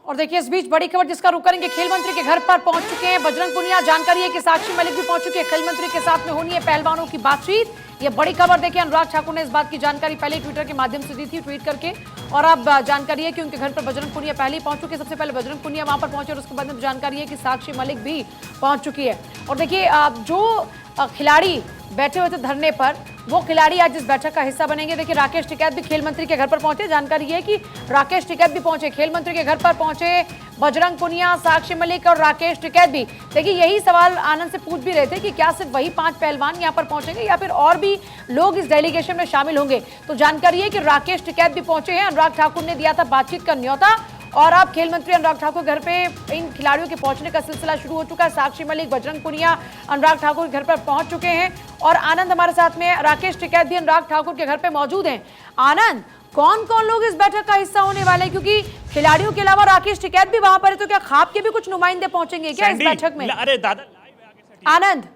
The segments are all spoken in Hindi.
और देखिए इस बीच बड़ी खबर जिसका रुख करेंगे, खेल मंत्री के घर पर पहुंच चुके हैं बजरंग पुनिया। जानकारी है कि साक्षी मलिक भी पहुंच चुके हैं। खेल मंत्री के साथ में होनी है पहलवानों की बातचीत। ये बड़ी खबर देखिए, अनुराग ठाकुर ने इस बात की जानकारी पहले ट्विटर के माध्यम से दी थी, ट्वीट करके, और अब जानकारी है कि उनके घर पर बजरंग पुनिया पहले ही पहुंच चुके। सबसे पहले बजरंग पुनिया वहां पर पहुंचे और उसके बाद में जानकारी है कि साक्षी मलिक भी पहुंच चुकी है। और देखिए जो खिलाड़ी बैठे हुए थे धरने पर, वो खिलाड़ी आज इस बैठक का हिस्सा बनेंगे। देखिए राकेश टिकैत भी खेल मंत्री के घर पर पहुंचे। जानकारी है कि राकेश टिकैत भी पहुंचे, खेल मंत्री के घर पर पहुंचे बजरंग पुनिया, साक्षी मलिक और राकेश टिकैत भी। देखिए यही सवाल आनंद से पूछ भी रहे थे कि क्या सिर्फ वही 5 पहलवान यहां पर पहुंचेंगे या फिर और भी लोग इस डेलीगेशन में शामिल होंगे। तो जानकारी है कि राकेश टिकैत भी पहुंचे हैं। अनुराग ठाकुर ने दिया था बातचीत का न्योता और अब खेल मंत्री अनुराग ठाकुर घर पे इन खिलाड़ियों के पहुंचने का सिलसिला शुरू हो चुका है। साक्षी मलिक, बजरंग पुनिया अनुराग ठाकुर घर पर पहुंच चुके हैं और आनंद हमारे साथ में, राकेश टिकैत भी अनुराग ठाकुर के घर पे मौजूद हैं। आनंद, कौन कौन लोग इस बैठक का हिस्सा होने वाले हैं, क्योंकि खिलाड़ियों के अलावा राकेश टिकैत भी वहां पर है, तो क्या खाप के भी कुछ नुमाइंदे पहुंचेंगे क्या इस बैठक में? अरे दादा आनंद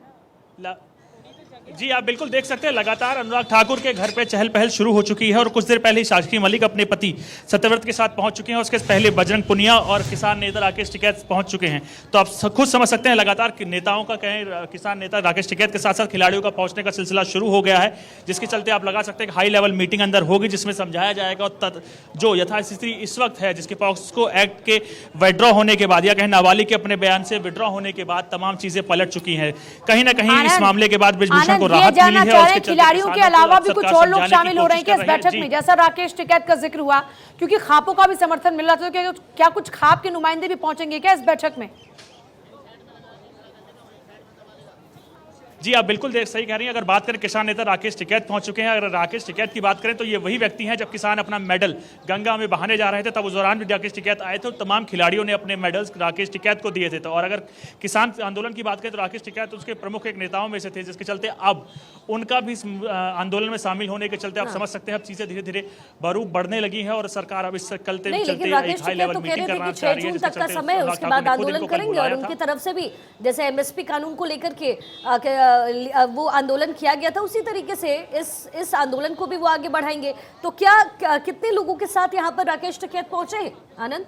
जी, आप बिल्कुल देख सकते हैं लगातार अनुराग ठाकुर के घर पे चहल पहल शुरू हो चुकी है और कुछ देर पहले ही साक्षी मलिक अपने पति सत्यव्रत के साथ पहुंच चुके हैं। उसके पहले बजरंग पुनिया और किसान नेता राकेश टिकैत पहुंच चुके हैं। तो आप खुद समझ सकते हैं लगातार नेताओं का कहें, किसान नेता राकेश टिकैत के साथ साथ खिलाड़ियों का पहुंचने का सिलसिला शुरू हो गया है, जिसके चलते आप लगा सकते हैं कि हाई लेवल मीटिंग अंदर होगी जिसमें समझाया जाएगा और जो यथास्थिति इस वक्त है, जिसके पॉक्सो एक्ट के विड्रॉ होने के बाद या कहें नाबालिग के अपने बयान से विड्रॉ होने के बाद तमाम चीजें पलट चुकी हैं। कहीं ना कहीं इस मामले के बाद बृजभूषण को राहत मिली है। खिलाड़ियों के अलावा भी कुछ और लोग शामिल हो रहे हैं क्या इस बैठक में? जैसा राकेश टिकैत का जिक्र हुआ, क्योंकि खापों का भी समर्थन मिल रहा था, तो क्या कुछ खाप के नुमाइंदे भी पहुंचेंगे क्या इस बैठक में? जी, आप बिल्कुल सही कह रही हैं। अगर बात करें किसान नेता राकेश टिकैत पहुंच चुके हैं। अगर राकेश टिकैत की बात करें तो ये वही व्यक्ति हैं जब किसान अपना मेडल गंगा में बहाने जा रहे थे, तब उस दौरान भी राकेश टिकैत आए थे और तमाम खिलाड़ियों ने अपने मेडल्स राकेश टिकैत को दिए थे। तो और अगर किसान आंदोलन की बात करें तो राकेश टिकैत उसके प्रमुख एक नेताओं में से थे, जिसके चलते अब उनका भी आंदोलन में शामिल होने के चलते आप समझ सकते हैं अब चीजें धीरे धीरे बरूप बढ़ने लगी है और सरकार अब इस चलते हाई लेवल मीटिंग करना चाह रही है। तक का समय है, उसके बाद आंदोलन करेंगे और उनकी तरफ से भी जैसे एमएसपी कानून को लेकर के वो आंदोलन किया गया था, उसी तरीके से इस आंदोलन को भी वो आगे बढ़ाएंगे। तो क्या कितने लोगों के साथ यहाँ पर राकेश टिकैत पहुंचे आनंद?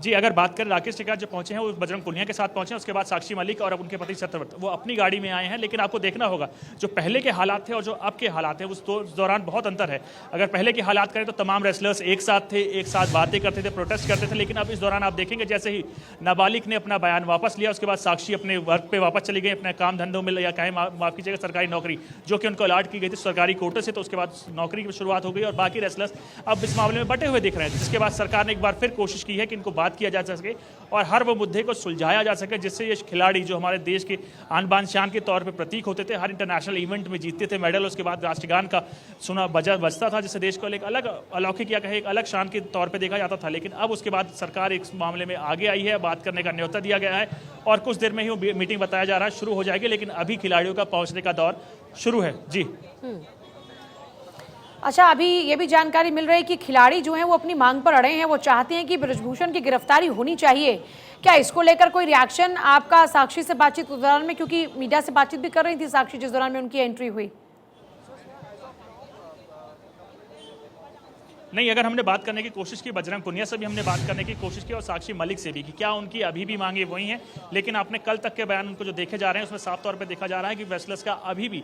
जी, अगर बात करें राकेश टिकैत जो पहुंचे हैं वो बजरंग पुनिया के साथ पहुंचे हैं, उसके बाद साक्षी मलिक और अब उनके पति सत्यव्रत वो अपनी गाड़ी में आए हैं। लेकिन आपको देखना होगा जो पहले के हालात थे और जो अब के हालात हैं उस दौरान बहुत अंतर है। अगर पहले की हालात करें तो तमाम रेसलर्स एक साथ थे, एक साथ बातें करते थे, प्रोटेस्ट करते थे। लेकिन अब इस दौरान आप देखेंगे जैसे ही नाबालिग ने अपना बयान वापस लिया, उसके बाद साक्षी अपने वर्क पे वापस चली गई, अपने काम धंधों में, या कहें माफ कीजिएगा सरकारी नौकरी जो कि उनको अलॉट की गई थी सरकारी कोटे से, तो उसके बाद नौकरी की शुरुआत हो गई और बाकी रेसलर्स अब इस मामले में बटे हुए दिख रहे हैं। जिसके बाद सरकार ने एक बार फिर कोशिश की है कि इनको बात किया जा सके और हर वो मुद्दे को सुलझाया जा सके, जिससे ये खिलाड़ी जो हमारे देश के आन बान शान के तौर पे प्रतीक होते थे, हर इंटरनेशनल इवेंट में जीतते थे मेडल, उसके बाद राष्ट्रगान का सुना बजता था, जिससे देश को एक अलग अलौकिक या कहे एक अलग शान के तौर पे देखा जाता था। लेकिन अब उसके बाद सरकार इस मामले में आगे आई है, बात करने का न्योता दिया गया है और कुछ देर में ही मीटिंग बताया जा रहा है शुरू हो जाएगी। लेकिन अभी खिलाड़ियों का पहुंचने का दौर शुरू है। जी अच्छा, अभी ये भी जानकारी मिल रही है कि खिलाड़ी जो हैं वो अपनी मांग पर अड़े हैं, वो चाहते हैं कि बृजभूषण की गिरफ्तारी होनी चाहिए। क्या इसको लेकर कोई रिएक्शन आपका साक्षी से बातचीत के दौरान में, क्योंकि मीडिया से बातचीत भी कर रही थी साक्षी जिस दौरान में उनकी एंट्री हुई? नहीं, अगर हमने बात करने की कोशिश की, बजरंग पुनिया से भी हमने बात करने की कोशिश की और साक्षी मलिक से भी कि क्या उनकी अभी भी मांगे वही हैं। लेकिन आपने कल तक के बयान उनको जो देखे जा रहे हैं उसमें साफ तौर पे देखा जा रहा है कि रेसलर्स का अभी भी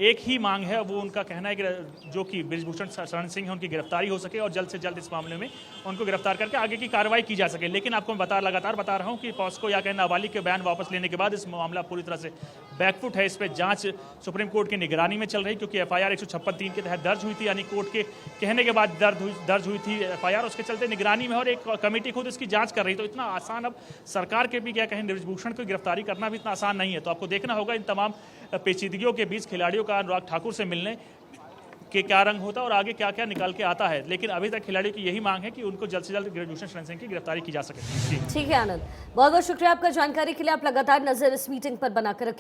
एक ही मांग है। वो उनका कहना है कि जो कि बृजभूषण शरण सिंह है उनकी गिरफ्तारी हो सके और जल्द से जल्द इस मामले में उनको गिरफ्तार करके आगे की कार्रवाई की जा सके। लेकिन आपको मैं लगातार बता रहा हूँ कि पॉस्को या कहें नाबालिग के बयान वापस लेने के बाद इस मामला पूरी तरह से बैकफुट है। इस पर जांच सुप्रीम कोर्ट की निगरानी में चल रही, क्योंकि एफआईआर 156(3) के तहत दर्ज हुई थी, यानी कोर्ट के कहने के बाद दर्ज हुई थी एफआईआर, उसके चलते निगरानी में और एक कमेटी खुद इसकी जांच कर रही। तो इतना आसान अब सरकार के भी क्या कहें बृजभूषण को गिरफ्तारी करना भी इतना आसान नहीं है। तो आपको देखना होगा इन तमाम पेचीदगियों के बीच खिलाड़ियों का अनुराग ठाकुर से मिलने के क्या रंग होता है और आगे क्या क्या निकल के आता है। लेकिन अभी तक खिलाड़ियों की यही मांग है कि उनको जल्द से जल्द बृजभूषण शरण सिंह की गिरफ्तारी की जा सके। ठीक है आनंद, बहुत बहुत शुक्रिया आपका जानकारी के लिए। आप लगातार नजर इस मीटिंग पर बनाकर रखें।